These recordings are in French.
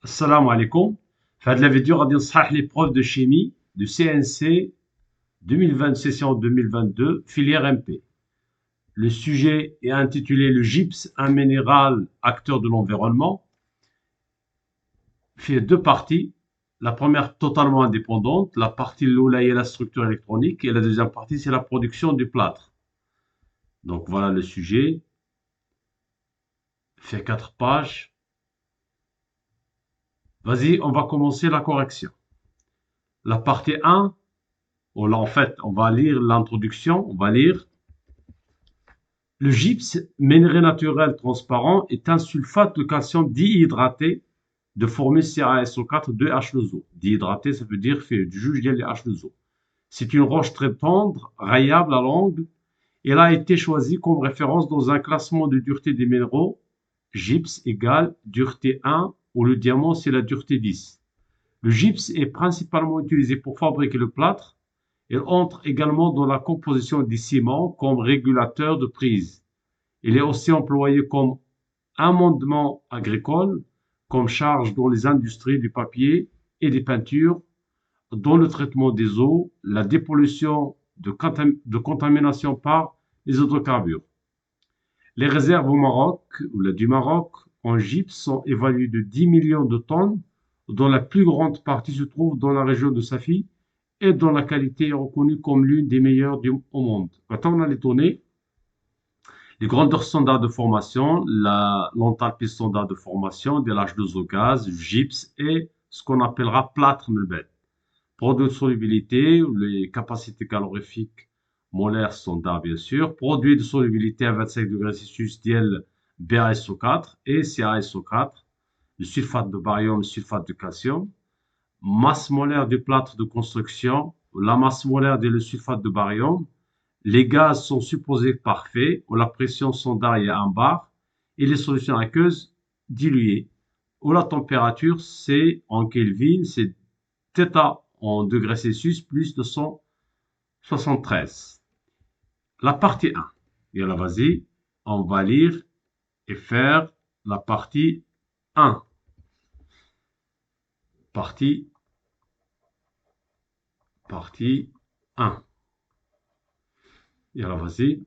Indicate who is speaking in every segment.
Speaker 1: Assalamu alaikum. في هذه la vidéo غادي نصحح l'épreuve de chimie de CNC 2020 session 2022 filière MP. Le sujet est intitulé le gypse, un minéral acteur de l'environnement. Il fait deux parties. La première totalement indépendante, la partie l'oula est la structure électronique et la deuxième partie c'est la production du plâtre. Donc voilà le sujet. Il fait 4 pages. Vas-y, on va commencer la correction. La partie 1, en fait, on va lire l'introduction, on va lire. Le gypse, minerai naturel transparent, est un sulfate de calcium dihydraté de formule CaSO4 2H2O. Dihydraté, ça veut dire fait du juge de H2O. C'est une roche très tendre, rayable à l'angle. Elle a été choisie comme référence dans un classement de dureté des minéraux. Gypse égale dureté 1, où le diamant c'est la dureté 10. Le gypse est principalement utilisé pour fabriquer le plâtre. Il entre également dans la composition des ciments comme régulateur de prise. Il est aussi employé comme amendement agricole, comme charge dans les industries du papier et des peintures, dans le traitement des eaux, la dépollution de contamination par les hydrocarbures. Les réserves au Maroc, du Maroc, en gypse sont évaluées de 10 millions de tonnes, dont la plus grande partie se trouve dans la région de Safi et dont la qualité est reconnue comme l'une des meilleures au monde. Maintenant, on a les données. Les grandeurs standards de formation, l'enthalpie standard de formation de l'H2O gaz, gypse et ce qu'on appellera plâtre melbet. Produit de solubilité, les capacités calorifiques molaires standard bien sûr. Produit de solubilité à 25 degrés Celsius d'IL BaSO4 et CaSO4. Le sulfate de barium, le sulfate de calcium. Masse molaire du plâtre de construction, la masse molaire du sulfate de barium. Les gaz sont supposés parfaits, où la pression standard est 1 bar, et les solutions aqueuses diluées, où la température c'est en Kelvin, c'est θ en degrés Celsius plus 273. La partie 1. Et là, vas-y, on va lire et faire la partie 1. Partie 1. Et alors, vas-y.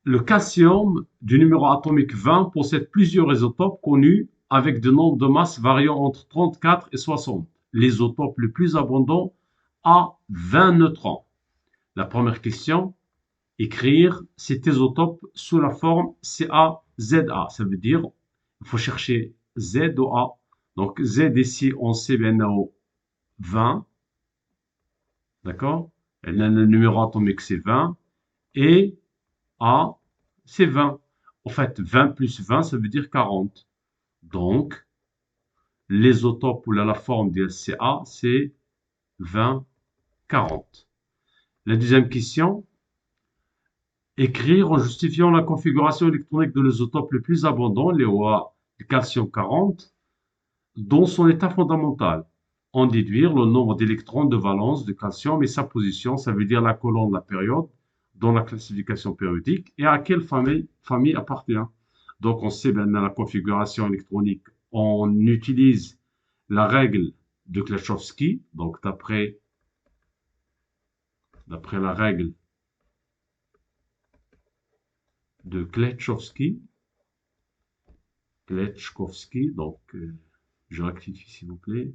Speaker 1: Le calcium du numéro atomique 20 possède plusieurs isotopes connus avec de nombres de masses variant entre 34 et 60. L'isotope le plus abondant a 20 neutrons. La première question, écrire cet isotope sous la forme CaZa. Ça veut dire, il faut chercher Z ou A. Donc Z ici, on sait bien 20. D'accord? Le numéro atomique c'est 20. Et A, c'est 20. En fait, 20 plus 20, ça veut dire 40. Donc, l'isotope ou la forme de Ca, c'est 20, 40. La deuxième question, écrire en justifiant la configuration électronique de l'isotope le plus abondant, l'EOA du calcium 40, dans son état fondamental. En déduire le nombre d'électrons de valence de calcium et sa position, ça veut dire la colonne de la période, dans la classification périodique et à quelle famille appartient. Donc, on sait maintenant la configuration électronique. On utilise la règle de Kleczowski. Donc, d'après la règle de Kleczowski, donc, je rectifie s'il vous plaît.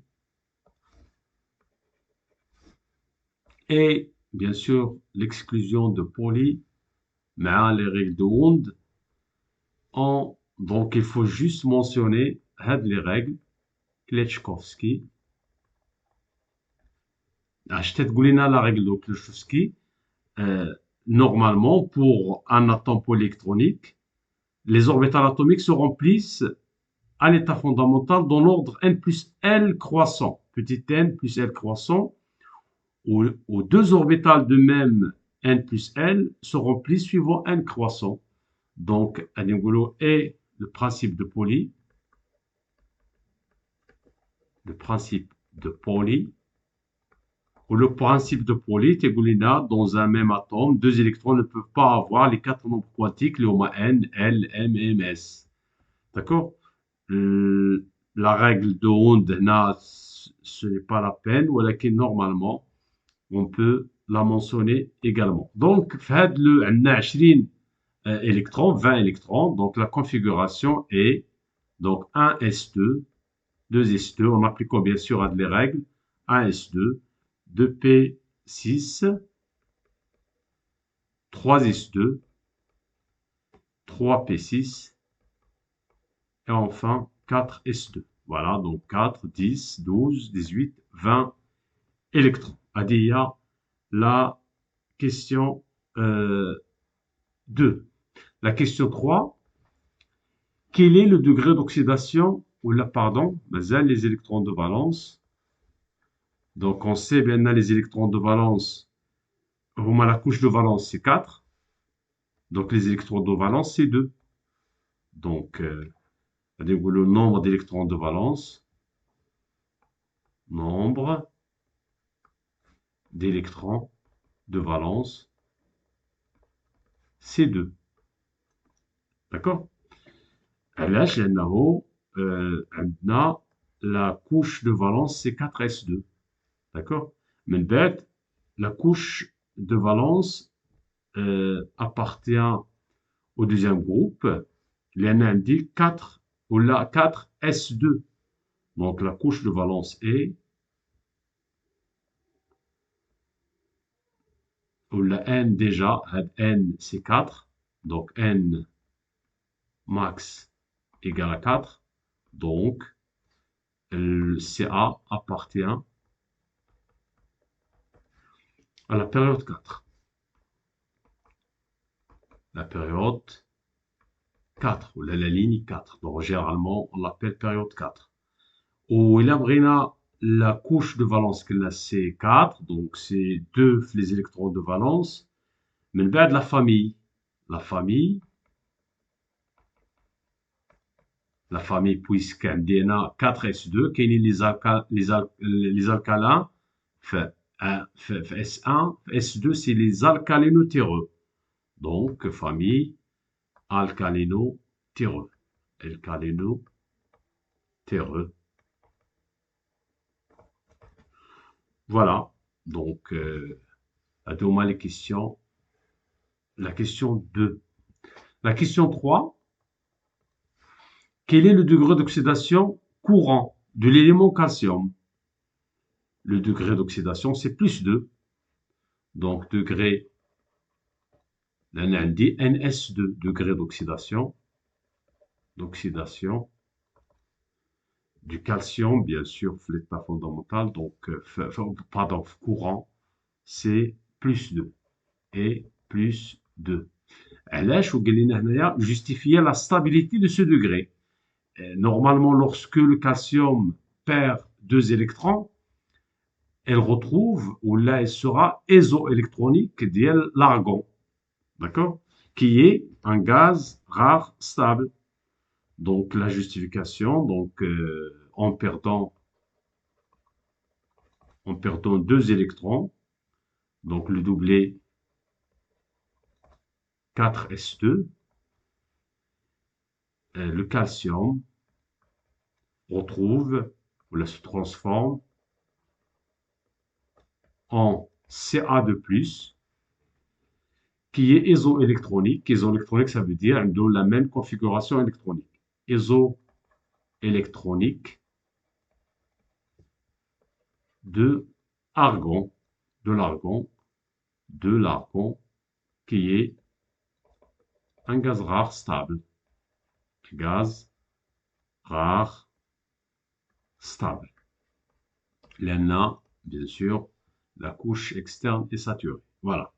Speaker 1: Et, bien sûr, l'exclusion de Pauli, mais les règles de Hund. Donc, il faut juste mentionner les règles. Kleczkowski. Je t'ai dit la règle de Kleczkowski. Normalement, pour un atome polyélectronique, les orbitales atomiques se remplissent à l'état fondamental dans l'ordre n plus L croissant. Petit n plus L croissant. Où deux orbitales de même n plus L se remplissent suivant n croissant. Donc, est le principe de Pauli. Le principe de Pauli. Ou le principe de Pauli, dans un même atome, deux électrons ne peuvent pas avoir les quatre nombres quantiques, les n, L, M et Ms. D'accord? la règle de Hund, ce n'est pas la peine, ولكن normalement, on peut la mentionner également. Donc, فهاد عندنا 20 électrons, 20 électrons. Donc, la configuration est donc 1s2, 2s2, en appliquant bien sûr les règles, 1s2, 2p6, 3s2, 3p6, et enfin 4s2. Voilà, donc 4, 10, 12, 18, 20 électrons. Adia, la question 2. La question 3. Quel est le degré d'oxydation, ou là, pardon, les électrons de valence. Donc, on sait bien les électrons de valence, la couche de valence, c'est 4. Donc, les électrons de valence, c'est 2. Donc, le nombre d'électrons de valence, nombre d'électrons de valence, c'est 2. D'accord? علاش لأنه عندنا la couche de valence c'est 4s2. D'accord? من بعد la couche de valence appartient au deuxième groupe لأن عندي 4 ou la 4s2. Donc la couche de valence est ou la n déjà n c'est 4. Donc n max égale à 4. Donc le Ca appartient à la période 4. La période 4, ou la ligne 4. Donc, généralement, on l'appelle période 4. Ou il a la couche de valence que c'est 4, donc c'est 2 les électrons de valence. Mais de la famille, la famille, puisqu'elle a 4s2, qui est les alcalins, S1, S2, c'est les alcalinotéreux. Donc, famille alcalino-terreux. Alcalino-terreux. Voilà. Donc, à deux les questions. La question 2. La question 3. Quel est le degré d'oxydation courant de l'élément calcium? Le degré d'oxydation, c'est plus 2. Donc, degré, là, on a dit NS2, degré d'oxydation du calcium, bien sûr, l'état fondamental, donc, pardon, courant, c'est plus 2 et plus 2. علاش وقال لنا هنايا justifier la stabilité de ce degré. Normalement, lorsque le calcium perd 2 électrons, elle retrouve, ou là, elle sera isoélectronique de l'argon, d'accord, qui est un gaz rare stable. Donc, la justification, donc, en perdant 2 électrons, donc le doublé 4s2, le calcium retrouve, ou là, se transforme en Ca2+, qui est isoélectronique. Isoélectronique, ça veut dire qu'ils ont la même configuration électronique. Isoélectronique de l'argon, qui est un gaz rare stable. Gaz rare stable. L'ANA, bien sûr, la couche externe est saturée. Voilà.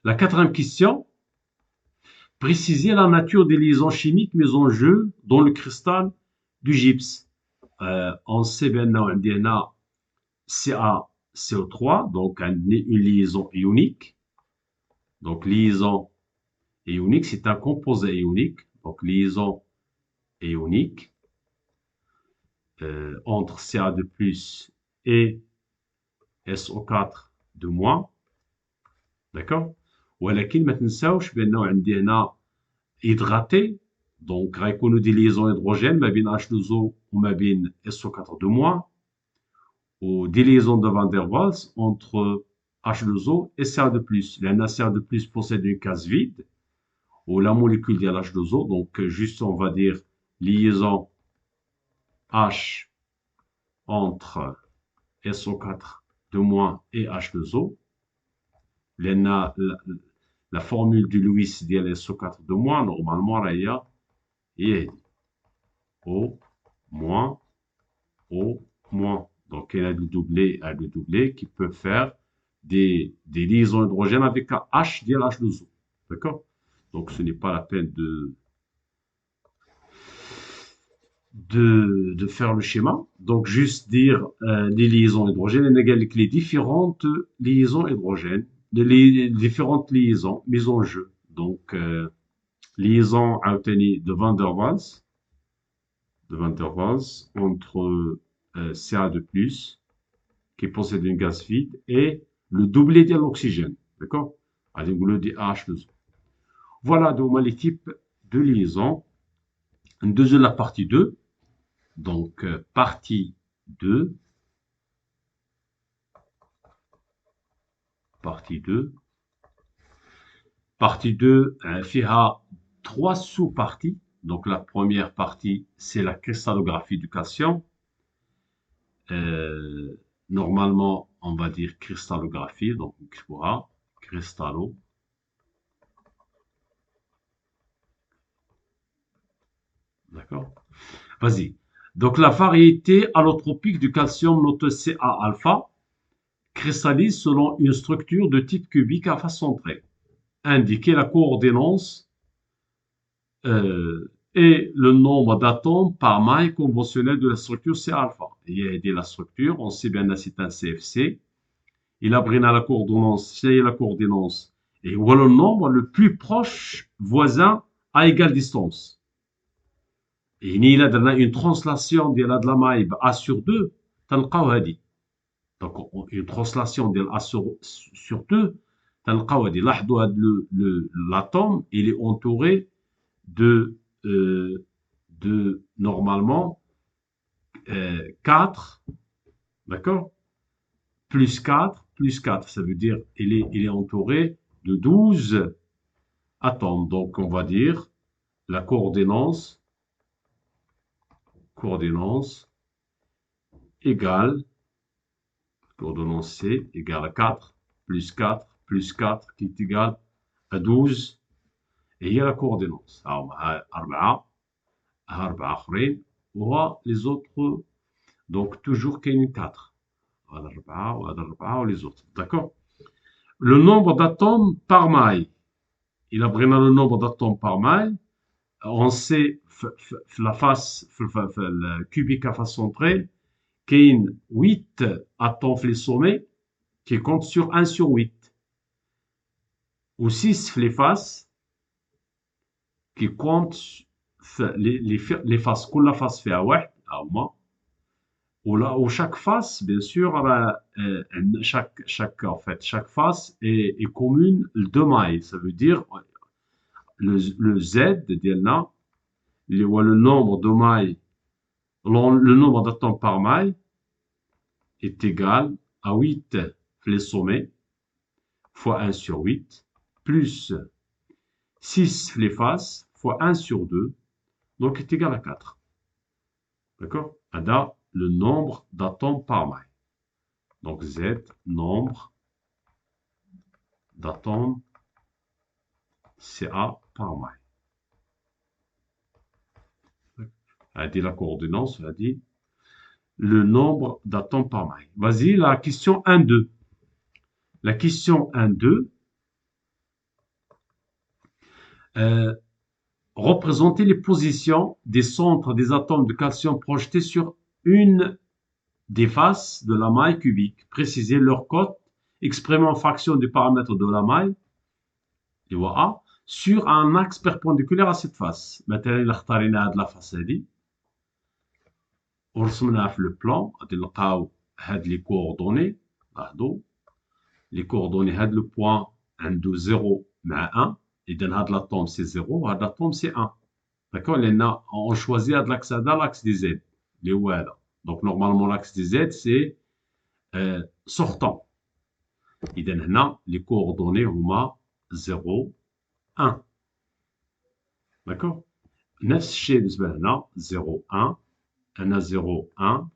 Speaker 1: La quatrième question. Préciser la nature des liaisons chimiques mises en jeu dans le cristal du gypse. On sait bien qu'il y a CaCO3, donc une liaison ionique. Donc, liaison ionique, c'est un composé ionique. Donc, liaison ionique entre Ca2+ et SO4 de moins. D'accord? ولكن ما تنساوش بأنه عندي هنا hydraté Donc غيكونوا des liaisons hydrogènes ما بين H2O وما بين SO4 ou des liaisons de Van der Waals entre H2O et CA2+. لأن CA2+ possède une case vide ou la molécule de H2O, donc juste on va dire liaison H entre SO4 et H2O. La formule de Lewis ديال SO4 normalement هي O moins O moins. Donc il y a le doublé qui peut faire des liaisons hydrogènes avec un H ديال H2O. D'accord? Donc ce n'est pas la peine de faire le schéma. Donc juste dire les liaisons hydrogènes avec les différentes liaisons hydrogènes, les différentes liaisons mises en jeu. Donc liaison de Van der Waals entre Ca2+, qui possède une gaz vide, et le doublé de l'oxygène. D'accord? Avec le DH2O. Voilà donc les types de liaison. Deuxième, la partie 2. Donc, partie 2. Partie 2. Partie 2, il y a 3 sous-parties. Donc, la première partie, c'est la cristallographie du calcium. Normalement, on va dire cristallographie. Donc, voilà, cristallo. D'accord? Vas-y. Donc, la variété allotropique du calcium notée Ca-alpha cristallise selon une structure de type cubique à face centrée. Indiquer la coordonnance et le nombre d'atomes par maille conventionnelle de la structure C-alpha. Il y a aidé la structure, on sait bien que c'est un CFC. Il a pris la coordonnance, et voilà le nombre le plus proche voisin à égale distance. Et il a une translation de la maille A sur 2, donc une translation de A sur 2, l'atome il est entouré de normalement 4, d'accord, plus 4, ça veut dire il est entouré de 12 atomes. Donc on va dire la coordonnance égale, coordonnance C égale à 4, plus 4, plus 4 qui est égal à 12. Et il y a la coordonnance. Alors, 4 آخرين les autres. Donc toujours qu'il y a une 4. Les autres. D'accord? Le nombre d'atomes par maille. Il a vraiment le nombre d'atomes par maille. On sait la face, le cubique à face centrée, qu'il y a 8 atomes les sommets qui comptent sur 1 sur 8. Ou 6 les faces qui comptent les faces. Toute la face fait à 1 à moins. Ou chaque face, bien sûr, chaque face est commune de mailles. Ça veut dire le Z ديالنا اللي هو le nombre de mailles, le nombre d'atomes par maille est égal à 8 les sommets fois 1 sur 8 plus 6 les faces fois 1 sur 2, donc est égal à 4. D'accord? Ada le nombre d'atomes par maille. Donc Z, nombre d'atomes Ca par maille. Elle dit la coordonnance, elle dit le nombre d'atomes par maille. Vas-y, la question 1-2. La question 1-2. Représenter les positions des centres des atomes de calcium projetés sur une des faces de la maille cubique. Préciser leur cote exprimée en fraction du paramètre de la maille, A, sur un axe perpendiculaire à cette face. Maintenant, il a la face هذه. ورسمناها في le plan. غادي نلقاو هاد les coordonnées. Les coordonnées هاد le point عنده 0 مع 1. إذا هاد l'atome c'est 0 وهاد l'atome c'est 1. D'accord? On choisit l'axe A, l'axe des Z. Les ouada. Donc, normalement, l'axe des Z, c'est sortant. إذا هنا les coordonnées هما 0 1. D'accord? نفس الشيء بالنسبة لهنا 0 1. هنا 0 1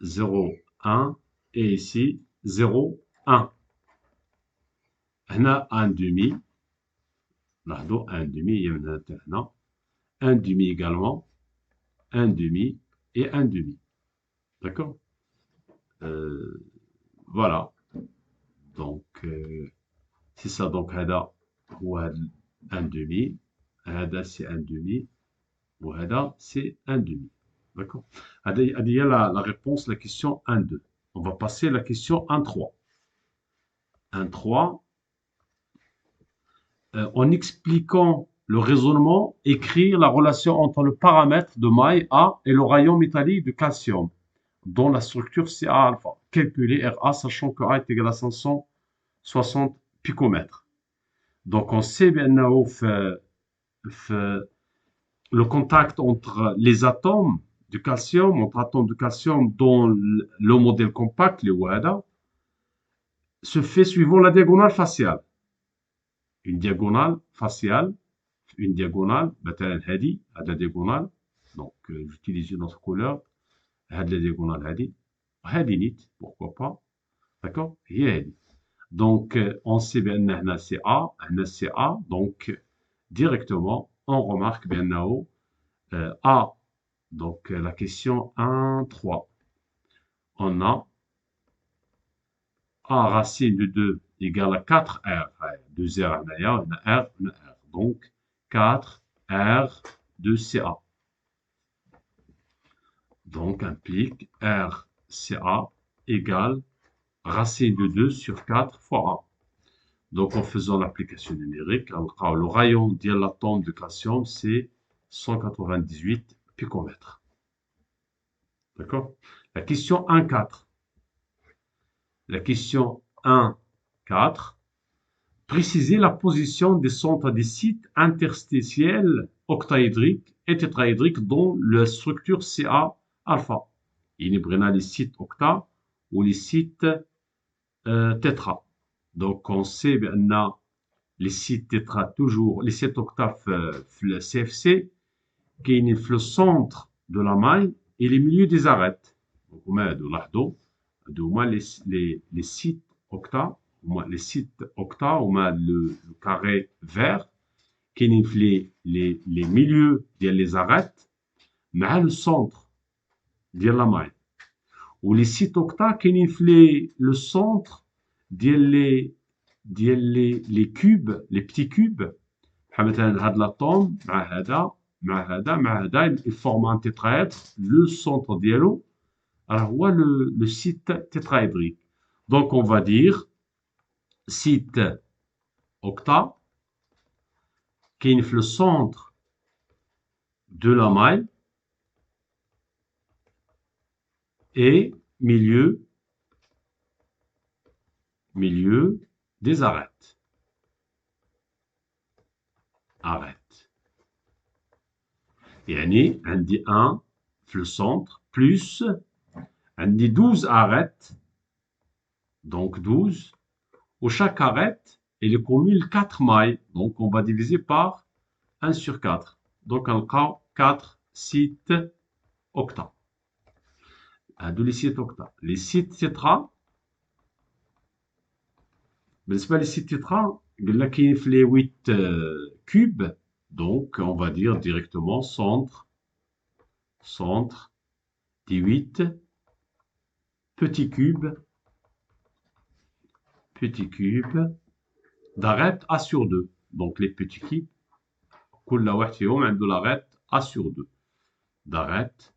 Speaker 1: 0 1 et ici 0 1. هنا 1 demi. لاحظوا 1 demi هي من هنا حتى هنا. 1 demi également. 1 demi et 1 demi. D'accord? Voilà. Donc, c'est ça. Donc, هذا هو هذا 1 demi. هذا c'est 1 demi. وهذا c'est 1 demi. D'accord? هذه هي la réponse la question 1-2. On va passer à la question 1-3. 1-3. En expliquant le raisonnement, écrire la relation entre le paramètre de maille A et le rayon métallique de calcium dont la structure CA alpha. Calculer RA sachant que A est égal à 560 picomètres. Donc on sait bien le contact entre les atomes du calcium, entre atomes de calcium dont le modèle compact, les WADA, se fait suivant la diagonale faciale. Une diagonale faciale, une diagonale, مثلا هذه la diagonale, donc j'utilise une autre couleur, هذه la diagonale هذه, هذه نيت, pourquoi pas, d'accord, هي هذه. Donc on sait bien هنا c'est A, هنا c'est A, donc directement on remarque bien A. Donc la question 1-3. On a A racine de 2 égale à 4R. 2R, on a R, on a R. Donc 4R de CA. Donc implique RCA égale racine de 2 sur 4 fois A. Donc en faisant l'application numérique, le rayon de l'atome de calcium, c'est 198 picomètres. D'accord? La question 1-4. La question 1-4. Préciser la position des centres des sites interstitiels octaédriques et tétraédriques dont la structure CA alpha. Il y a les sites octa ou les sites tétra. Donc on sait bien les sites tétra toujours, les sites octa le CFC qui est le centre de la maille et les milieux des arêtes. Donc on met de les sites octa, les sites octa, on met le carré vert qui est les milieux des arêtes, mais le centre de la maille. Ou les sites octa qui est le centre des les cubes, les petits cubes. مثلا هذا l'atome مع هذا مع هذا مع هذا il forme un tétraèdre, le centre ديالو alors هو le site tétraédrique. Donc on va dire site octa qui est le centre de la maille et milieu des arêtes. Arrête. يعني عندي 1 في le centre plus عندي 12 arêtes, donc 12, où chaque arête elle est commune 4 mailles, donc on va diviser par 1 sur 4. Donc on a 4 sites octa. هادو les sites octa. Les sites tétra, بالنسبة les sites tétra, قلنا كاين في les 8 cubes, donc on va dire directement centre des 8 petits cubes d'arête A sur 2. Donc les petits cubes, كل واحد فيهم عنده l'arête A sur 2. D'arête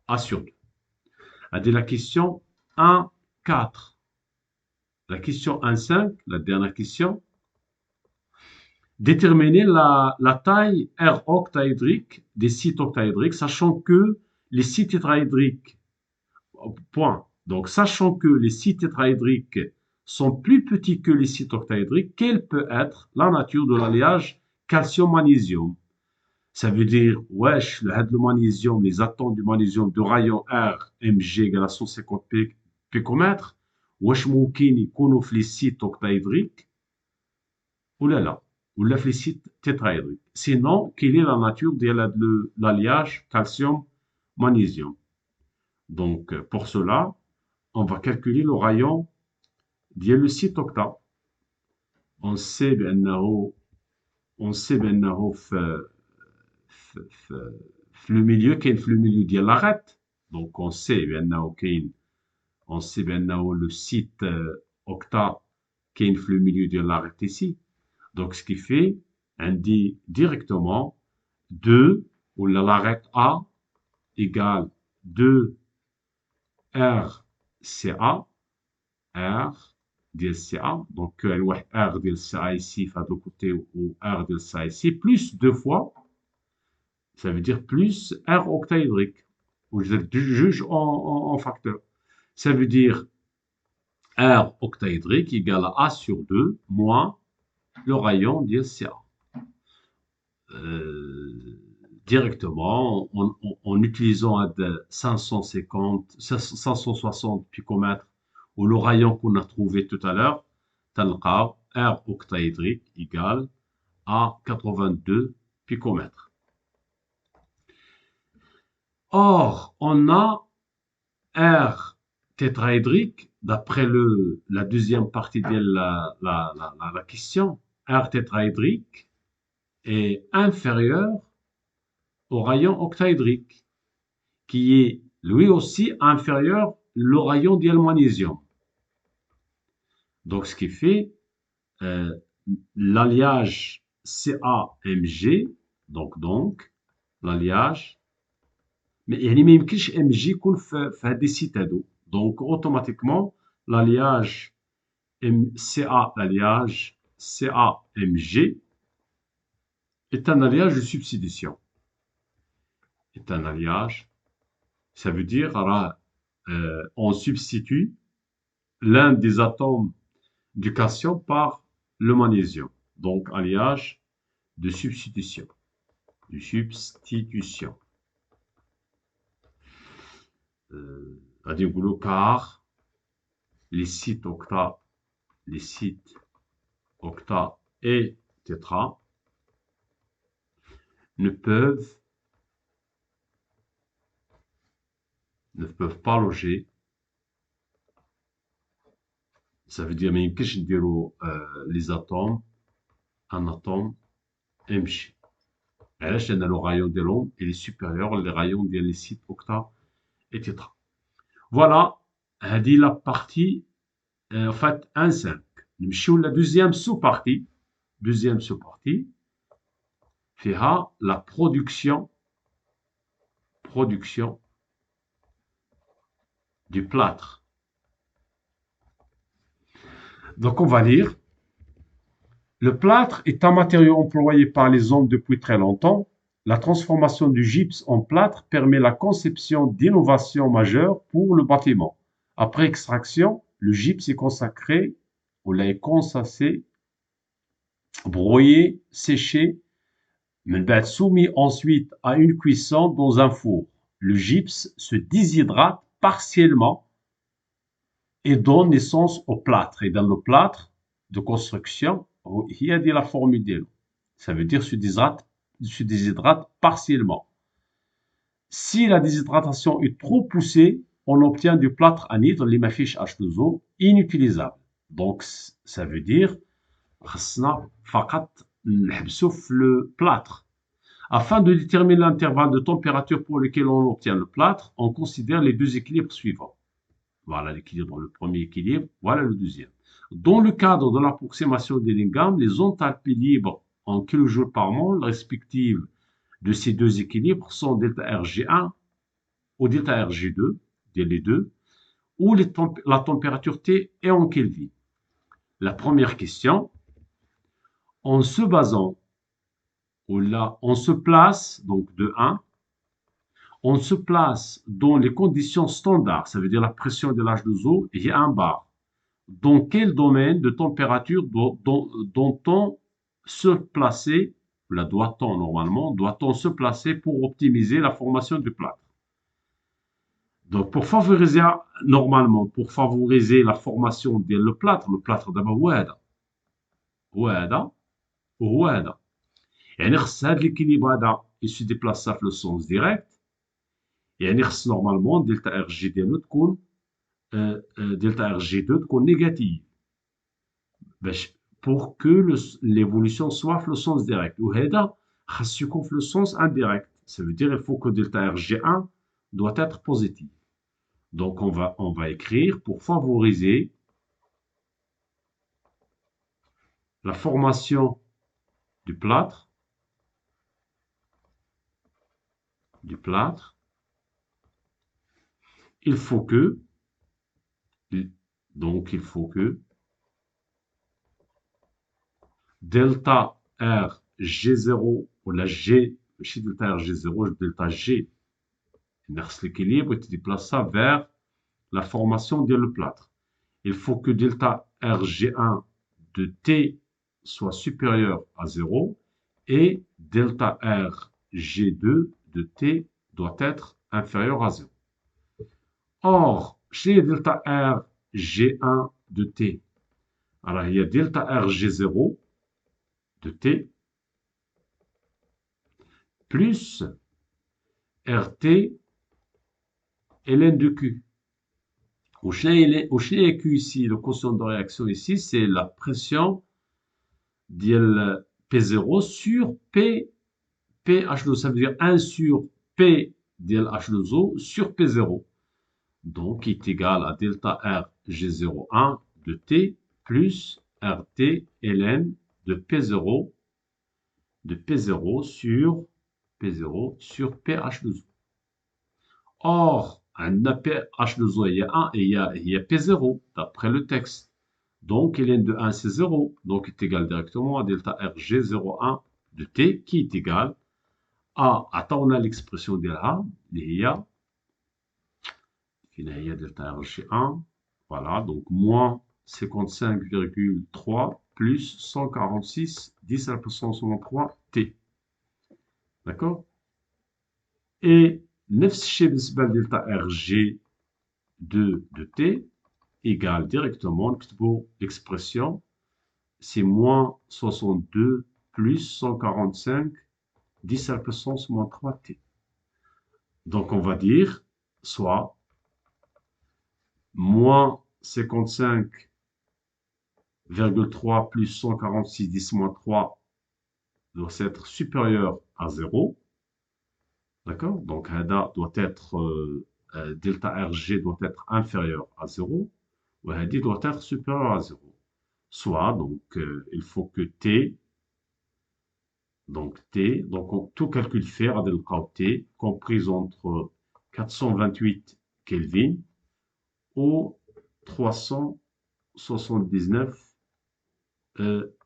Speaker 1: A sur 2. هذه la question 1-4. La question 1-5, la dernière question. Déterminer la taille R octaédrique des sites octaédriques, sachant que les sites tétraédriques, point. Donc, sachant que les sites tétraédriques sont plus petits que les sites octaédriques, quelle peut être la nature de l'alliage calcium-magnésium. Ça veut dire, wesh, le magnésium, les atomes du magnésium de rayon R, Mg égale à 150 picomètres, wesh, ممكن يكونوا في les sites octaédriques, ou là là, ou là في les sites tétraédriques. Sinon, quelle est la nature de l'alliage calcium-magnésium? Donc, pour cela, on va calculer le rayon ديال le site octa. On sait بأنه في le milieu كاين في le milieu ديال l'arête. Donc on sait بأنه le site octa كاين في le milieu ديال l'arête ici. Donc ce qui fait on dit directement 2 ou l'arête A égale 2 RCA ديال CA. Donc R ديال CA ici de l'autre côté ou R ديال CA ici plus 2 fois. Ça veut dire plus R octaédrique. Ou je juge en facteur. Ça veut dire R octaédrique égale à A sur 2 moins le rayon de CA. Directement, en utilisant 560 picomètres ou le rayon qu'on a trouvé tout à l'heure, R octaédrique égale à 82 picomètres. Or, on a R tétraédrique, d'après la deuxième partie de la question, R tétraédrique est inférieur au rayon octaédrique, qui est lui aussi inférieur au rayon du magnésium. Donc, ce qui fait l'alliage CA-MG, donc l'alliage, mais il n'y a pas de MG يكون في هذه السيت هذو. Donc automatiquement l'alliage CA-MG est un alliage de substitution. Est un alliage, ça veut dire on substitue l'un des atomes du calcium par le magnésium. Donc alliage de substitution. Car les sites octa et tétra ne peuvent pas loger. Ça veut dire même que je dirais les atomes un atome MG. علاش لأن le rayon de l'onde est supérieur au rayon des sites octa et tétra. Voilà, dit la partie en fait 1,5. نمشيو la deuxième sous-partie. Deuxième sous-partie فيها la production du plâtre. Donc on va lire. Le plâtre est un matériau employé par les hommes depuis très longtemps. La transformation du gypse en plâtre permet la conception d'innovations majeures pour le bâtiment. Après extraction, le gypse est consacré, ou est concassé, broyé, séché, mais soumis ensuite à une cuisson dans un four. Le gypse se déshydrate partiellement et donne naissance au plâtre. Et dans le plâtre de construction, il y a de la formule de l'eau. Ça veut dire se déshydrate partiellement. Si la déshydratation est trop poussée, on obtient du plâtre anhydre, l'hémafiche H2O, inutilisable. Donc, ça veut dire le plâtre. Afin de déterminer l'intervalle de température pour lequel on obtient le plâtre, on considère les deux équilibres suivants. Voilà l'équilibre, le premier équilibre, voilà le deuxième. Dans le cadre de l'approximation des lingam, les enthalpies libres en kilojoules par mol respectives de ces deux équilibres sont delta Rg1 ou delta Rg2, les deux, où la température T est en Kelvin. La première question, en se basant, ou là, on se place, donc de 1, on se place dans les conditions standards, ça veut dire la pression de l'H2O et 1 bar. Dans quel domaine de température doit-on se placer la doit-on normalement, doit-on se placer pour optimiser la formation du plâtre. Donc, pour favoriser, normalement, pour favoriser la formation du plâtre d'abord, هو هذا وهو هذا. يعني خص هاد l'équilibre هذا il se déplace ça في le sens direct. يعني خص normalement delta RG ديالو تكون delta RG2 تكون négative. Pour que l'évolution soit dans le sens direct. Ou هذا خص يكون في le sens indirect. Ça veut dire il faut que delta RG1 doit être positif. Donc on va écrire pour favoriser la formation du plâtre, il faut que delta R G0 ou la G, chez delta R G0, delta G, l'équilibre et tu déplaces ça vers la formation de le plâtre. Il faut que delta RG1 de T soit supérieur à 0 et delta RG2 de T doit être inférieur à 0. Or, chez delta RG1 de T, alors il y a delta RG0 de T plus RT ln de Q. Au chez Q ici, le quotient de réaction ici, c'est la pression de P0 sur H2O. Ça veut dire 1 sur P de H2O sur P0. Donc, il est égal à delta R G01 de T plus RT ln de P0 sur PH2O. Or, un PH2O, il y a 1 et il y a P0, d'après le texte. Donc, ln de 1, c'est 0. Donc, il est égal directement à delta RG01 de T, qui est égal à, attends, on a l'expression de là, il y a delta RG1, voilà, donc moins 55,3 plus 146, 10 à la puissance 3 T. D'accord? Et نفس الشيء بالنسبة لدلتا RG2 de T égale directement, نكتبوا l'expression, c'est moins 62 plus 145, 10 à la puissance moins 3 T. Donc on va dire, soit moins 55,3 plus 146, 10 moins 3 doit être supérieur à 0. D'accord? Donc, HADA doit être, delta RG doit être inférieur à 0. Ou HADI doit être supérieur à 0. Soit, donc, il faut que T, donc tout calcul faire avec le cas T, compris entre 428 Kelvin ou 379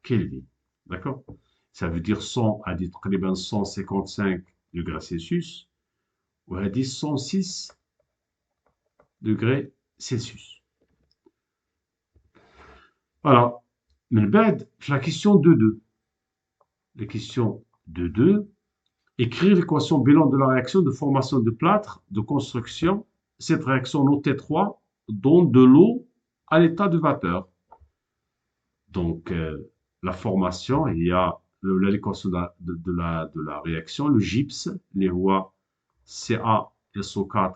Speaker 1: Kelvin. D'accord? Ça veut dire 100 à dire 155 degrés Celsius ou à dire 106 degrés Celsius. Voilà. Mais la question 2.2. La question 2.2. Écrire l'équation bilan de la réaction de formation de plâtre de construction. Cette réaction en T3 donne de l'eau à l'état de vapeur. Donc, la formation, il y a l'équation de la réaction, le gypse, les voies CaSO4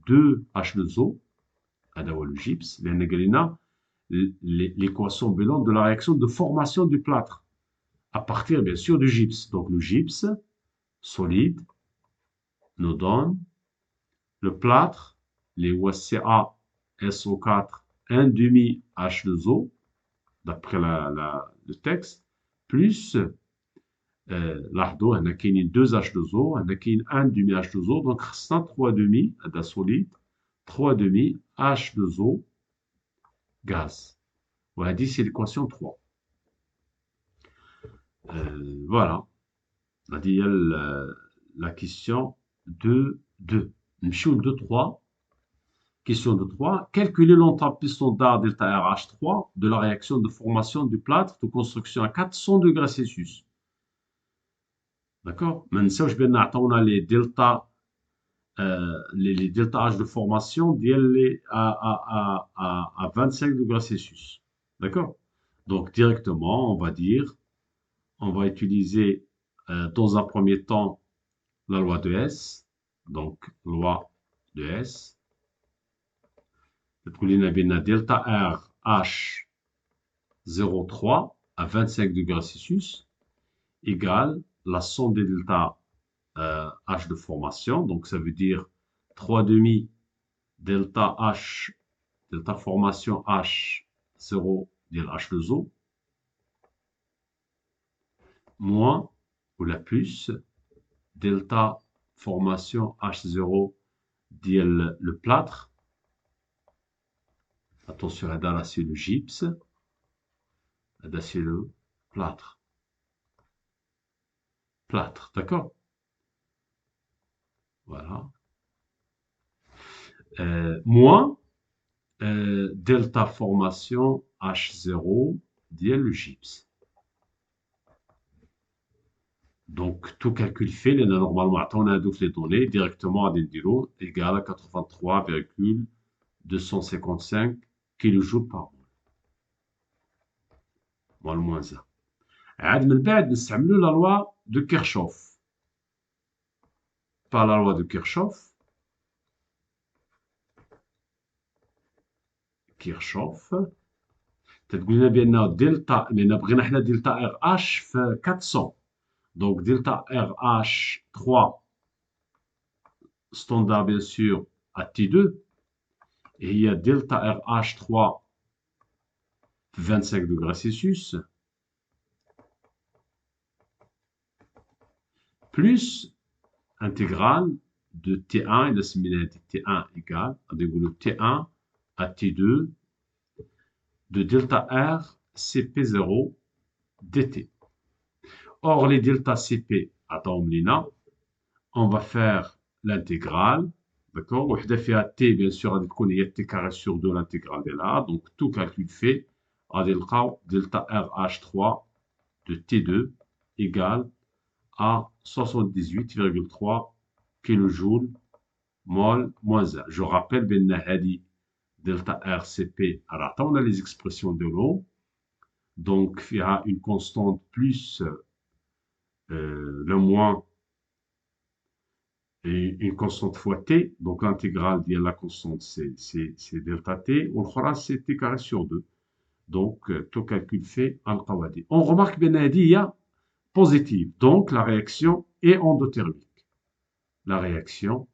Speaker 1: 2H2O, le gypse, l'équation bilan de la réaction de formation du plâtre, à partir bien sûr du gypse. Donc le gypse solide nous donne le plâtre, les voies CaSO4 1,5H2O, d'après le texte, plus l'ardo, on a qu'il y a 2H2O, on a qu'il y a 1,5H2O, donc ça 3,5 de solide, 3,5 H2O gaz. Voilà, dit c'est l'équation 3. Voilà. On a dit la question 2.2. Monsieur 2.3. Question de 3. Calculer l'enthalpie standard delta RH3 de la réaction de formation du plâtre de construction à 400 degrés Celsius. d'accord. ما ننساوش بان عطاونا لي دلتا les delta H de formation d'IL à 25 degrés Celsius. D'accord? Donc, directement, on va dire, on va utiliser dans un premier temps la loi de S. Donc, loi de S. Delta R H 0,3 à 25 degrés Celsius égale la somme des delta H de formation. Donc, ça veut dire 3 demi delta H, delta formation H0 ديال H2O, moins ou la plus delta formation H0 ديال le plâtre. Attention, là c'est le gypse, là c'est le plâtre. Plâtre, d'accord? Voilà. Moins delta formation H0 ديال le gypse. Donc, tout calcul fait, normalement, on a les données directement à Dendiro égale à 83,255 kJ par mol. Mol moins 1. عاد من بعد نستعملوا la loi de Kirchhoff. Par la loi de Kirchhoff. تتقول لنا بأن دلتا لأن بغينا حنا دلتا ار اش في 400. Donc, delta RH3 standard, bien sûr, à T2. Et il y a delta RH3 25 degrés Celsius. Plus intégrale de T1 et la similarité T1 égale, le T1 à T2 de delta R CP0 dt. Or, les delta CP à Taumlina, on va faire l'intégrale, d'accord? On va T, bien sûr, il y a T carré sur 2 l'intégrale de là, donc tout calcul fait, à delta RH3 de T2 égale à 78,3 kJ mol moins 1. Je rappelle, ben hadi delta RCP, alors on a les expressions de l'eau, donc il y a une constante plus le moins et une constante fois t, donc l'intégrale de la constante c'est delta t, ou le c'est t carré sur 2. Donc tout calcul fait al qawadi. On remarque ben hadiya positive, donc la réaction est endothermique. La réaction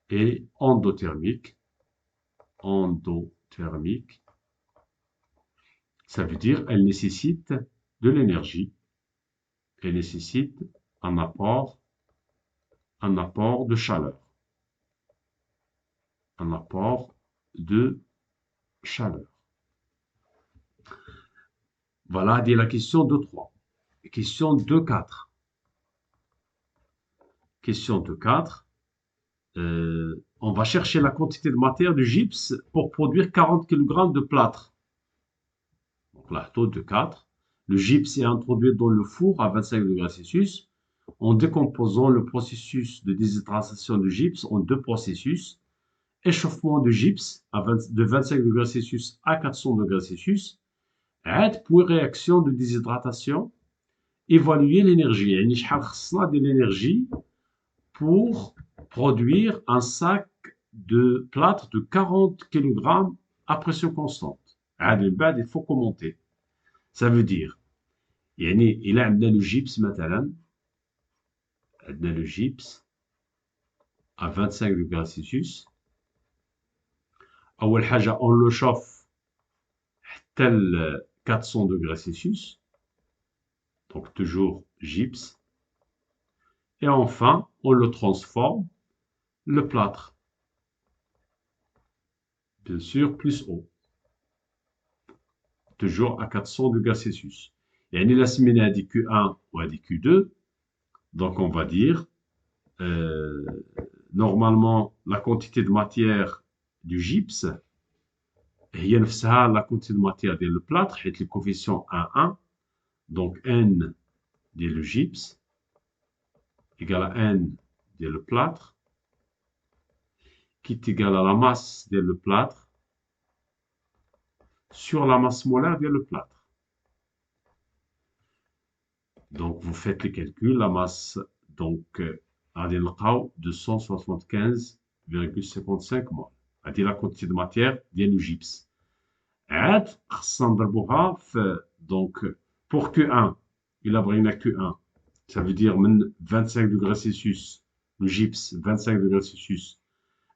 Speaker 1: est endothermique. Endothermique, ça veut dire elle nécessite de l'énergie. Elle nécessite un apport de chaleur. Un apport de chaleur. Voilà, dit la question 2.3. Question 2.4. Question 2.4. On va chercher la quantité de matière du gypse pour produire 40 kg de plâtre. Donc là, taux de 4. Le gypse est introduit dans le four à 25 degrés Celsius en décomposant le processus de déshydratation du gypse en deux processus. Échauffement du gypse de 25 degrés Celsius à 400 degrés Celsius. Puis réaction de déshydratation. Évaluer l'énergie. Il y a de l'énergie pour produire un sac de plâtre de 40 kg à pression constante. Il faut commenter. Ça veut dire, il a le gypse مثلا, le gypse à 25 degrés Celsius. أول حاجة on le chauffe tel 400 degrés Celsius. Donc toujours gypse. Et enfin, on le transforme, le plâtre. Bien sûr, plus eau. Toujours à 400 degrés Celsius. Et on a assimilé à Q1 ou à Q2. Donc on va dire, normalement, la quantité de matière du gypse, il y a la quantité de matière du plâtre, et le coefficient 1,1. Donc N ديال لو gypse égale à N ديال le plâtre qui est égal à la masse ديال le plâtre sur la masse molaire ديال le plâtre. Donc, vous faites les calculs, la masse, donc, غادي نلقاو 275,55 mol. هذه la quantité de matière ديال le gypse. عاد خصنا نضربوها في donc pour Q1 إلا بغينا Q1 ça veut dire من 25 degrés Celsius le gypse 25 degrés Celsius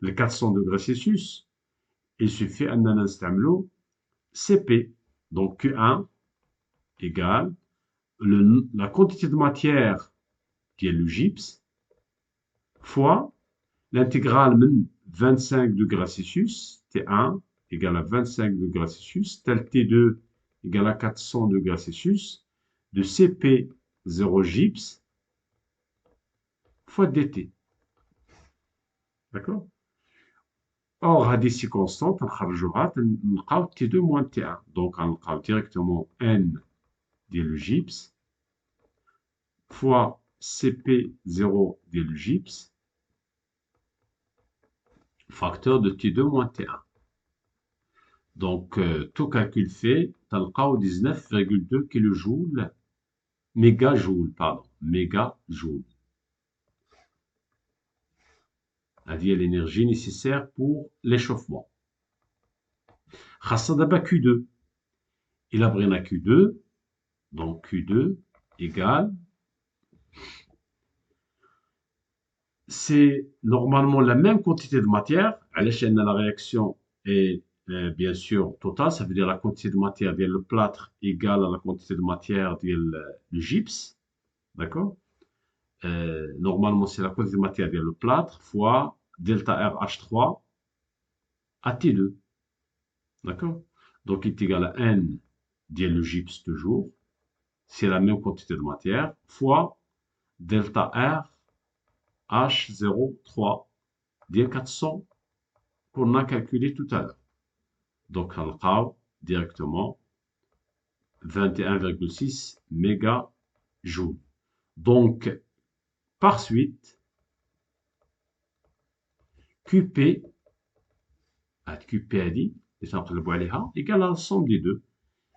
Speaker 1: ل 400 degrés Celsius il suffit أننا نستعملو CP donc Q1 égale la quantité de matière qui est le gypse fois l'intégrale من 25 degrés Celsius T1 égale à 25 degrés Celsius, tel T2 égale à 400 degrés Celsius, de CP0 gypse fois DT. D'accord? Or, à des constante, on va T2 moins T1. Donc, on va directement N de le gypse fois CP0 de le gypse facteur de T2 moins T1. Donc, tout calcul fait, تلقاو 19,2 kJ, mégajoule, pardon, mégajoule. C'est-à-dire l'énergie nécessaire pour l'échauffement. خاصة دابا Q2. Il a pris Q2, donc Q2 égale, c'est normalement la même quantité de matière, à l'échelle de la réaction est bien sûr totale, ça veut dire la quantité de matière de le plâtre égale à la quantité de matière de le gypse, d'accord? Normalement, c'est la quantité de matière de le plâtre fois delta RH3 à T2, d'accord? Donc, il est égal à N de le gypse toujours, c'est la même quantité de matière, fois delta R H03 de 400 qu'on a calculé tout à l'heure. Donc, on a directement 21,6 mégajoules. Donc, par suite, QP, QP égale à la somme des deux,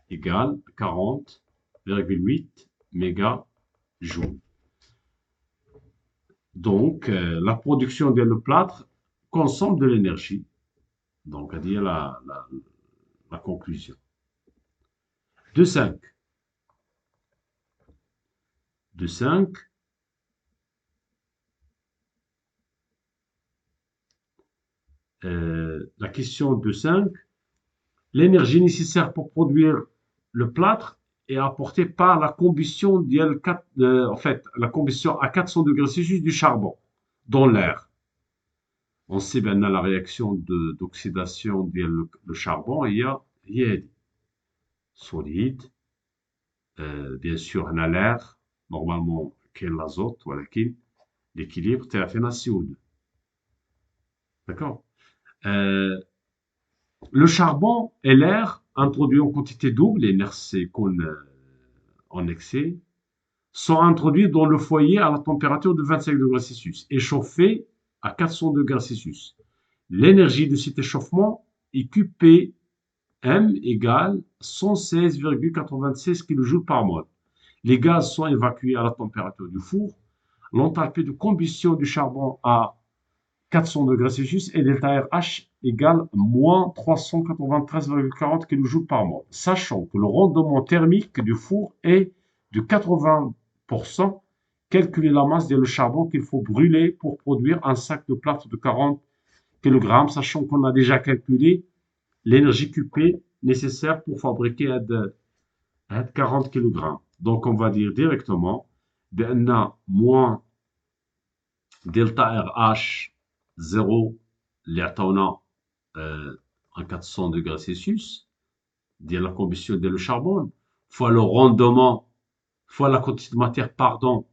Speaker 1: égale 40,8 mégajoules. Donc, la production de le plâtre consomme de l'énergie. Donc, à dire la conclusion. 2,5. 2,5. La question 2,5. L'énergie nécessaire pour produire le plâtre est apportée par la combustion, en fait, la combustion à 400 degrés Celsius du charbon dans l'air. On sait bien la réaction d'oxydation le charbon, il y a solide, bien sûr, on a l'air, normalement, qui est l'azote, voilà, l'équilibre, c'est la CO2. D'accord? Le charbon et l'air, introduits en quantité double, et c'est qu'on en excès, sont introduits dans le foyer à la température de 25 degrés Celsius et chauffés à 400 degrés Celsius. L'énergie de cet échauffement est QPM égale 116,96 kJ par mol. Les gaz sont évacués à la température du four. L'enthalpie de combustion du charbon à 400 degrés Celsius et delta RH égale moins 393,40 kJ par mol. Sachant que le rendement thermique du four est de 80%, calculez la masse de le charbon qu'il faut brûler pour produire un sac de plâtre de 40 kg, sachant qu'on a déjà calculé l'énergie QP nécessaire pour fabriquer 40 kg. Donc, on va dire directement moins delta RH 0 اللي عطاونا à 400 degrés Celsius ديال la combustion de le charbon fois le rendement fois la quantité de matière pardon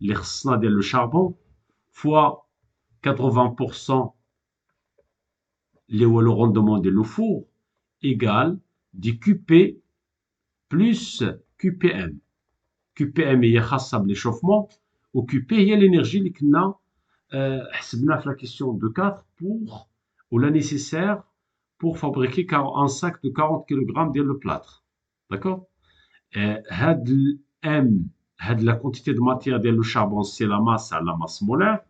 Speaker 1: اللي خصنا ديال le charbon fois 80% اللي هو le rendement de le four égale du QP plus QPM. QPM هي خاصة بالéchauffement و QP هي l'énergie اللي كنا حسبنا في la question de 4 pour ou la nécessaire pour fabriquer un sac de 40 kg ديال le plâtre. D'accord? هاد M, هاد la quantité de matière ديال le charbon, c'est la masse molaire.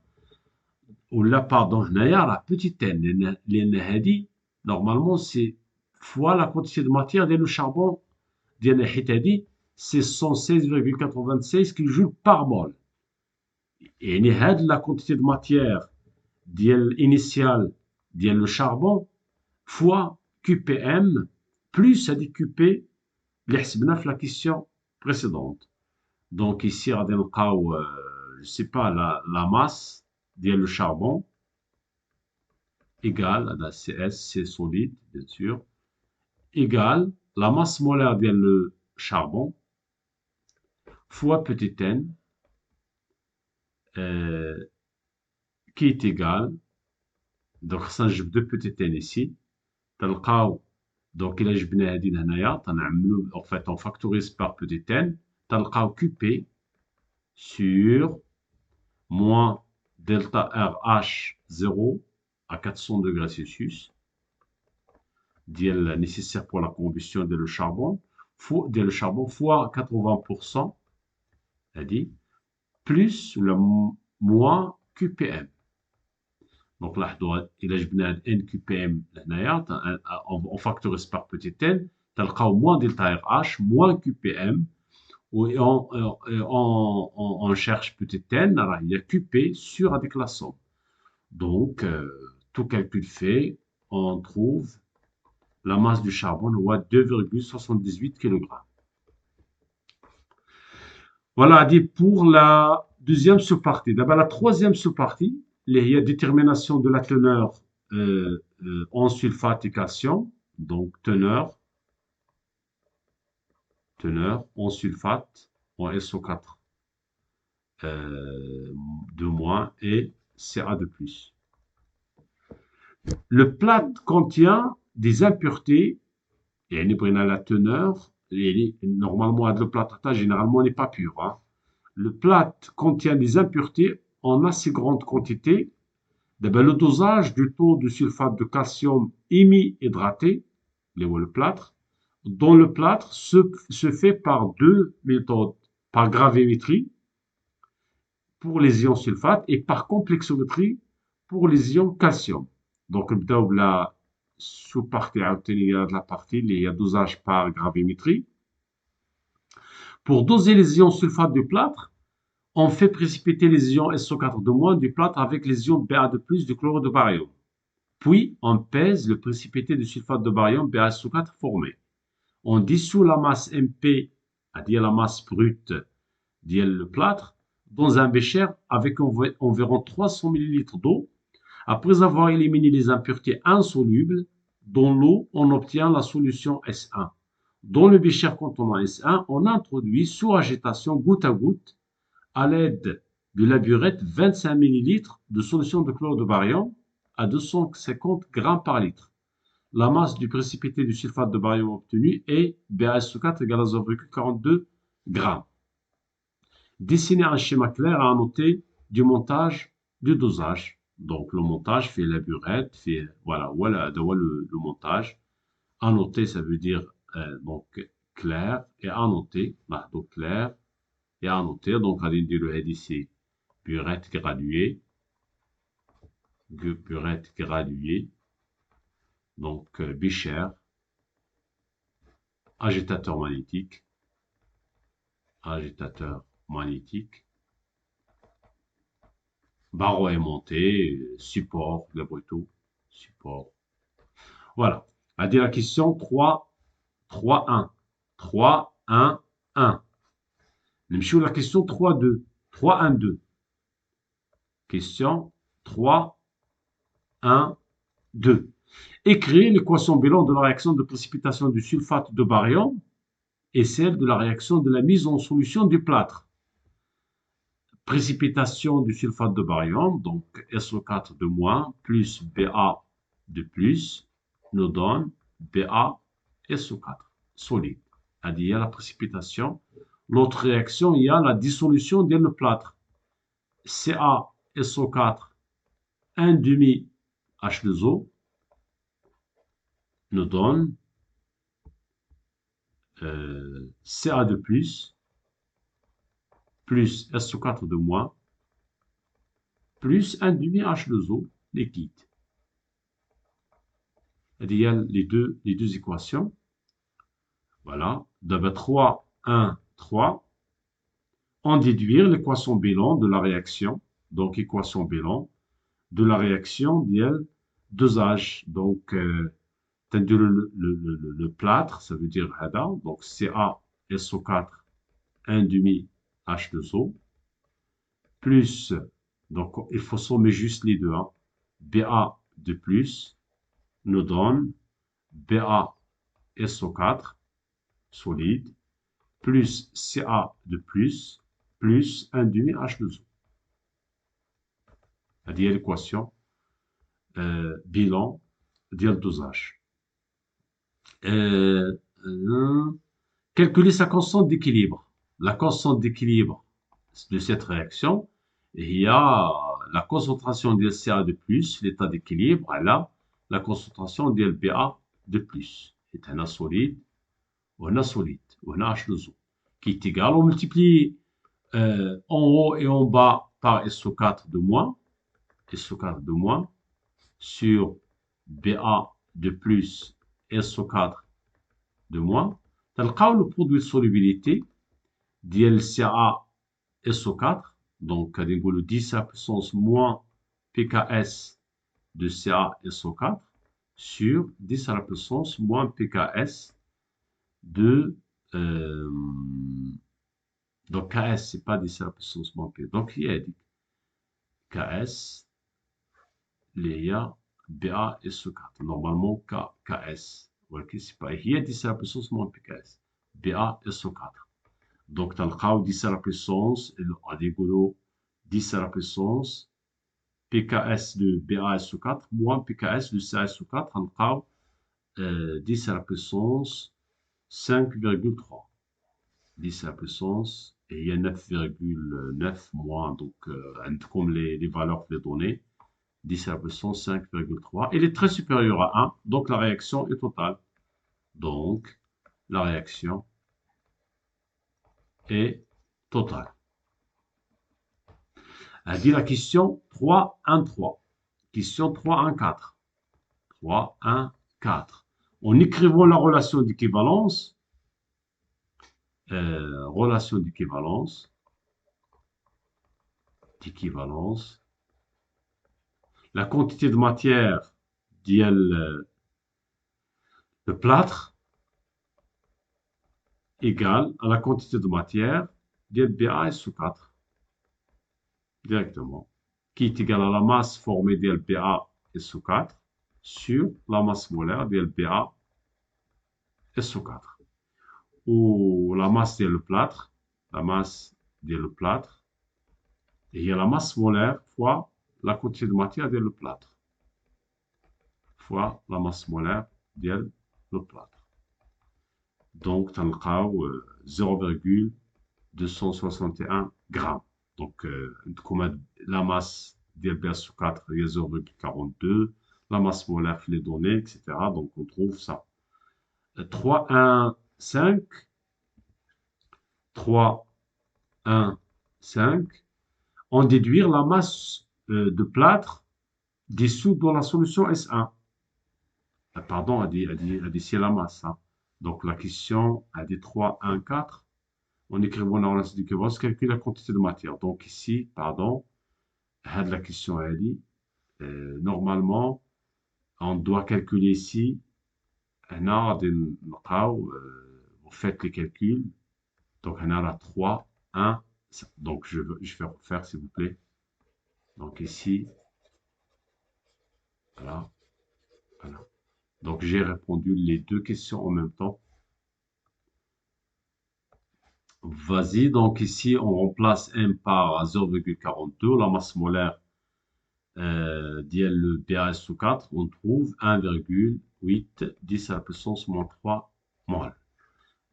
Speaker 1: Ou là, pardon, هنايا راه petite n لأن هادي normalement c'est fois la quantité de matière ديال le charbon ديال الحيت هادي c'est 116,96 kJ par mol. يعني هاد la quantité de matière ديال initiale ديال le charbon fois QPM plus هادي QP اللي حسبنا في la question précédente. Donc ici غادي نلقاو je sais pas la masse ديال le charbon égale هذا CS c'est solide bien sûr égale la masse molaire ديال le charbon fois petit n qui est égal donc خصنا نجبدو petit n ici تلقاو donc إلا جبنا هادي لهنايا تنعملو en fait on factorise par petit n تلقاو QP sur moins delta RH0 à 400 degrés Celsius nécessaire pour la combustion de le charbon fois 80% plus le moins QPM. Donc là, il a NQPM, on factorise par petit n, au moins delta RH, moins QPM, et on cherche petit n, alors il y a QP sur avec la somme. Donc, tout calcul fait, on trouve la masse du charbon à 2,78 kg. Voilà, dit pour la deuxième sous-partie. D'abord, la troisième sous-partie, il y a détermination de la teneur en sulfate et calcium. Donc, teneur en sulfate, en SO4 de moins et Ca de plus. Le plâtre contient des impuretés, et la teneur, normalement, le plâtre, généralement, n'est pas pur. Hein. Le plâtre contient des impuretés en assez grande quantité. Le dosage du taux de sulfate de calcium hémihydraté, le plâtre, dont le plâtre se fait par deux méthodes, par gravimétrie pour les ions sulfate et par complexométrie pour les ions calcium. Donc, la sous-partie de la partie, il y a dosage par gravimétrie. Pour doser les ions sulfate du plâtre, on fait précipiter les ions SO4- du plâtre avec les ions Ba2+ du chlorure de barium. Puis, on pèse le précipité du sulfate de barium BaSO4 formé. On dissout la masse MP, c'est-à-dire la masse brute du plâtre, dans un bécher avec environ 300 ml d'eau. Après avoir éliminé les impuretés insolubles, dans l'eau, on obtient la solution S1. Dans le bécher contenant S1, on introduit sous agitation goutte à goutte, à l'aide de la burette, 25 ml de solution de chlorure de barium à 250 g par litre. La masse du précipité du sulfate de barium obtenu est BaSO4 égale à 0,42 g. Dessiner un schéma clair à noter du montage du dosage. Donc le montage fait la burette, fait voilà le montage. Annoter, ça veut dire donc clair et annoter, donc clair et annoter. Donc on va dire ici burette graduée, donc bécher, agitateur magnétique, barreau aimanté, support, le brutto, support. Voilà. À dire la question 3, 3, 1. 3, 1, 1. Nous la question 3, 2. 3, 1, 2. Question 3, 1, 2. Écrire l'équation bilan de la réaction de précipitation du sulfate de barium et celle de la réaction de la mise en solution du plâtre. Précipitation du sulfate de barium, donc SO4 de moins plus Ba de plus, nous donne Ba SO4 solide. C'est-à-dire la précipitation l'autre réaction, il y a la dissolution de le plâtre. CaSO4, 1 demi H2O, nous donne Ca de plus SO4 de moins, plus 1 demi H2O liquide. Il y a les deux équations. Voilà. D'abord 3, 1, 3. En déduire l'équation bilan de la réaction. Donc, équation bilan de la réaction d'IL dosage. Donc, le plâtre, ça veut dire HADA. Donc, CaSO4, 1 demi H2O. Plus, donc, il faut sommer juste les deux. Hein, Ba de plus nous donne BaSO4 solide plus Ca de plus 1 demi H2O. C'est-à-dire l'équation bilan du dosage. Calculer sa constante d'équilibre. La constante d'équilibre de cette réaction, il y a la concentration de Ca de plus, l'état d'équilibre, et là, la concentration de Ba de plus. C'est un solide, ou un solide, ou un H2O, qui est égal, on multiplie en haut et en bas par SO4 de moins, SO4 de moins, sur Ba de plus, SO4 de moins. تلقاو le produit de solubilité ديال CaSO4, donc غادي نقولوا 10 à la puissance moins pKs de CaSO4 sur 10 à la puissance moins pKs de donc Ks c'est pas 10 à la puissance moins P, donc il y a dit Ks il y a BaSO4 normalement Ks ولكن c'est pas هي 10 à la puissance moins pKs BaSO4. Donc, تلقاو 10 à la puissance, غادي نقولوا 10 à la puissance pKs de BaSO4 moins pKs de CaSO4 غنلقاو 10 à la puissance 5,3. 10 à la puissance et il y a 9,9 moins, donc comme les valeurs les données, 10 à la puissance 5,3. Elle est très supérieure à 1, donc la réaction est totale. Donc, la réaction est totale. Elle dit la question 3.1.3. Question 3.1.4. 3.1.4. En écrivant la relation d'équivalence, la quantité de matière le plâtre égale à la quantité de matière BaSO4 directement, qui est égale à la masse formée BaSO4 sur la masse molaire BaSO4. Ou la masse le plâtre, et il y a la masse molaire fois la quantité de matière le plâtre, fois la masse molaire le plâtre. Donc, تلقاو 0,261 grammes. Donc, comme la masse BaSO4 est 0,42, la masse molaire les données, etc. Donc, on trouve ça. 3,1,5. 3,1,5. En déduire la masse de plâtre dissoute dans la solution S1. Pardon, elle dit c'est la masse. Hein. Donc, la question a dit 3,1,4. En écrivant la relation d'équivalence, calcule la quantité de matière. Donc, ici, pardon, la question a dit, normalement, on doit calculer ici, vous faites les calculs. Donc, on a la 3, 1, donc je vais refaire s'il vous plaît. Donc ici, voilà. Donc j'ai répondu les deux questions en même temps. Vas-y, donc ici on remplace M par 0,42, la masse molaire le BaSO4, on trouve 1,8, 10 à la puissance moins 3 mol.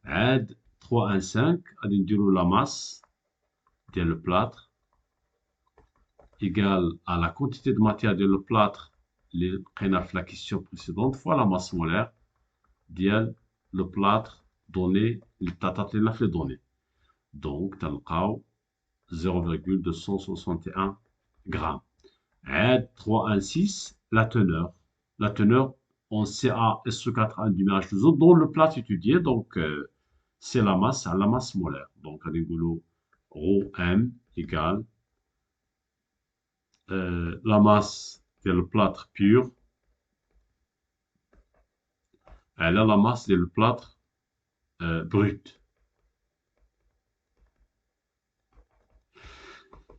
Speaker 1: Aide 3,15 غادي نديرو la masse ديال le plâtre égale à la quantité de matière ديال le plâtre اللي لقينا في la question précédente fois la masse molaire ديال le plâtre donné اللي تعطات لنا في les données. Donc تلقاو 0,261 grammes. Aide 3,16 la teneur en CaSO4 du MH2O dont le plâtre étudié, donc c'est la masse molaire. Donc on dit rho M égale la masse de le plâtre pur, elle a la masse de le plâtre brut,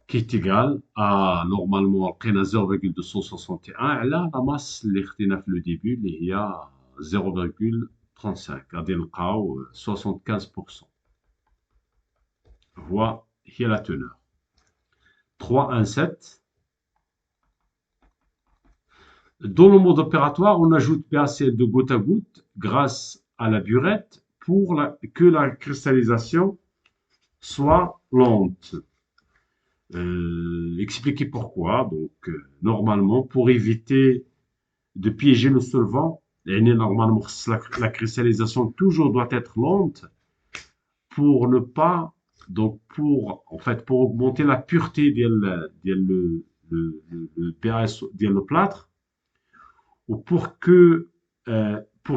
Speaker 1: qui est égal à normalement 0,261. Elle a la masse اللي خدينا في le début اللي هي 0,35 غادي نلقاو 75%. Voici هي la teneur. 3,17. Dans le mode opératoire, on ajoute PaCl de goutte à goutte grâce à la burette pour que la cristallisation soit lente. Expliquer pourquoi. Donc, normalement, pour éviter de piéger le solvant, normalement, la cristallisation toujours doit être lente pour ne pas, donc pour augmenter la pureté le pH le plâtre, ou pour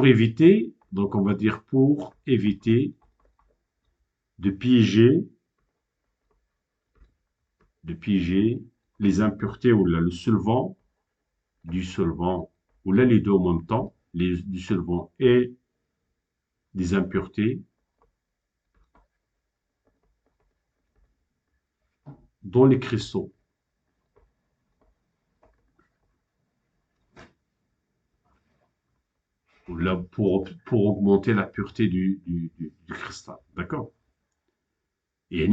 Speaker 1: éviter, donc on va dire pour éviter de piéger les impuretés ou le solvant ou là les deux en même temps, du solvant et des impuretés dans les cristaux. Là, pour augmenter la pureté du cristal. D'accord? Et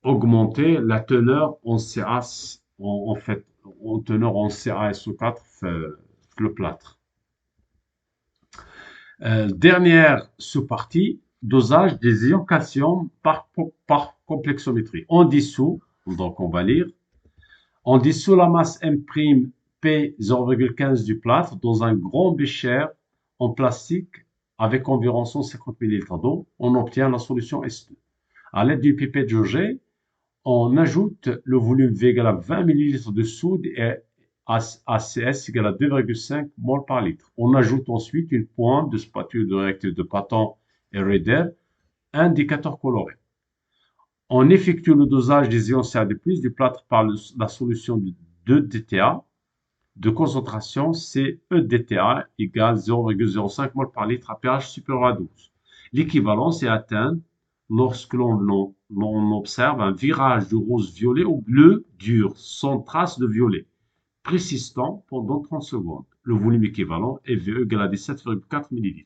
Speaker 1: augmenter la teneur en CA, en fait, en teneur en CaSO4, le plâtre. Dernière sous-partie, dosage des ions calcium par complexométrie. On dissout, donc on va lire, on dissout la masse M' P 0,15 du plâtre dans un grand bécher en plastique avec environ 150 ml d'eau. On obtient la solution S2. À l'aide d'une pipette jaugée, on ajoute le volume V égale à 20 ml de soude et ACS égale à 2,5 mol par litre. On ajoute ensuite une pointe de spatule de réactif de Patton et Raeder, indicateur coloré. On effectue le dosage des ions CaD+ du plâtre par la solution de 2 DTA de concentration CEDTA égale 0,05 mol par litre à pH supérieur à 12. L'équivalence est atteinte lorsque l'on observe un virage de rose-violet au bleu dur, sans trace de violet, persistant pendant 30 secondes. Le volume équivalent est VE égale à 17,4 ml.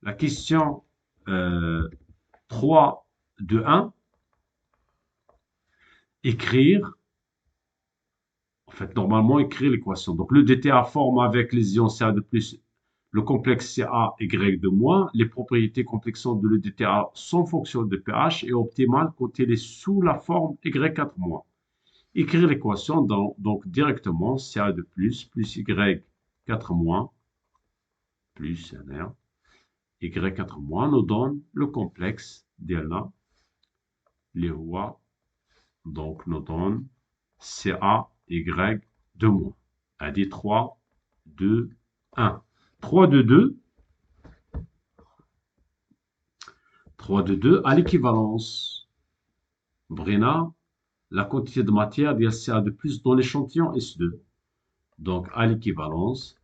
Speaker 1: La question 3.2.1, écrire, en fait, normalement, écrire l'équation. Donc, le DTA forme avec les ions CA de plus le complexe CaY2-. Les propriétés complexantes de l'EDTA sont fonction de pH et optimales quand il est sous la forme Y4-. Écrire l'équation donc directement CA de plus Y4- plus Y4- nous donne le complexe d'Ella, les rois, donc nous donne CaY2-. A dit 3, 2, 1. 3 de 2. 3 de 2 à l'équivalence. Brena, la quantité de matière d'LCA de plus dans l'échantillon S2. Donc, à l'équivalence,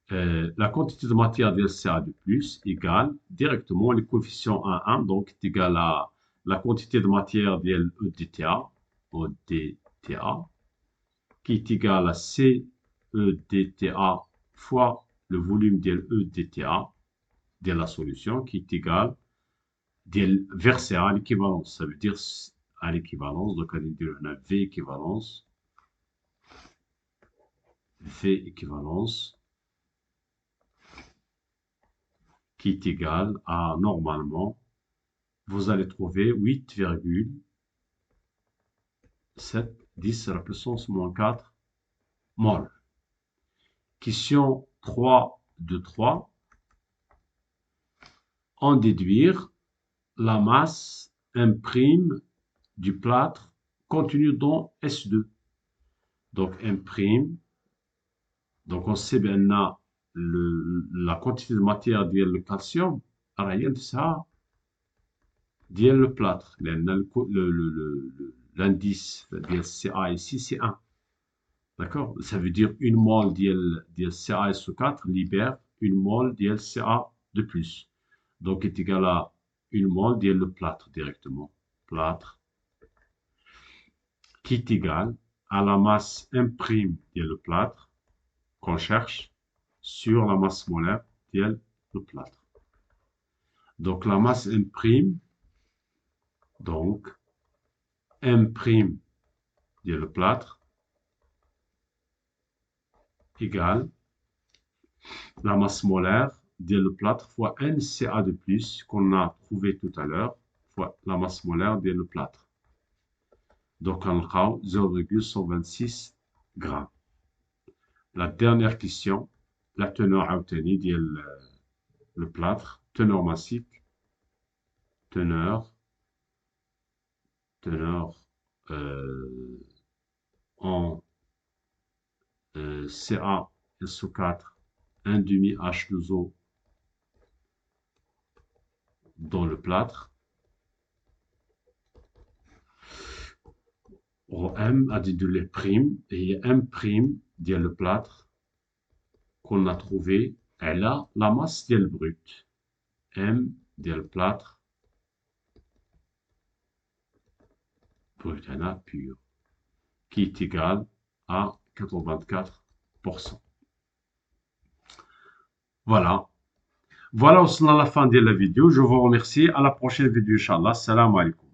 Speaker 1: la quantité de matière d'LCA de plus égale directement les coefficients 1, 1, donc est égal à la quantité de matière d'EDTA, qui est égal à CEDTA fois le volume d'EDTA de la solution, qui est égal versé à l'équivalence. Ça veut dire à l'équivalence, donc on a V équivalence, qui est égal à, normalement, vous allez trouver 8,710 à la puissance moins 4 mol. Question 3 de 3. En déduire la masse M' du plâtre contenu dans S2. Donc M', donc on sait bien là la quantité de matière ديال le calcium راهي نفسها ديال le plâtre لأن l'indice ديال CA ici c'est 1. D'accord? Ça veut dire une mole ديال CaSO4 libère une mole ديال Ca de plus. Donc est égal à une mole ديال le plâtre directement. Plâtre qui est égal à la masse M' ديال le plâtre qu'on cherche sur la masse molaire ديال le plâtre. Donc la masse M', donc M' ديال le plâtre égale la masse molaire ديال le plâtre fois NCa de plus qu'on a trouvé tout à l'heure fois la masse molaire ديال le plâtre. Donc on a 0,126 grammes. La dernière question, la teneur عاوتاني ديال le plâtre, teneur massique, teneur en CaSO4 1,5 H2O dans le plâtre. M a dit de les primes et M' ديال le plâtre qu'on a trouvé, elle a la masse ديال brut. M ديال le plâtre brut, elle a pur, qui est égal à 84%. Voilà. Voilà, on se à la fin de la vidéo. Je vous remercie. À la prochaine vidéo, Inch'Allah. Salam alaikum.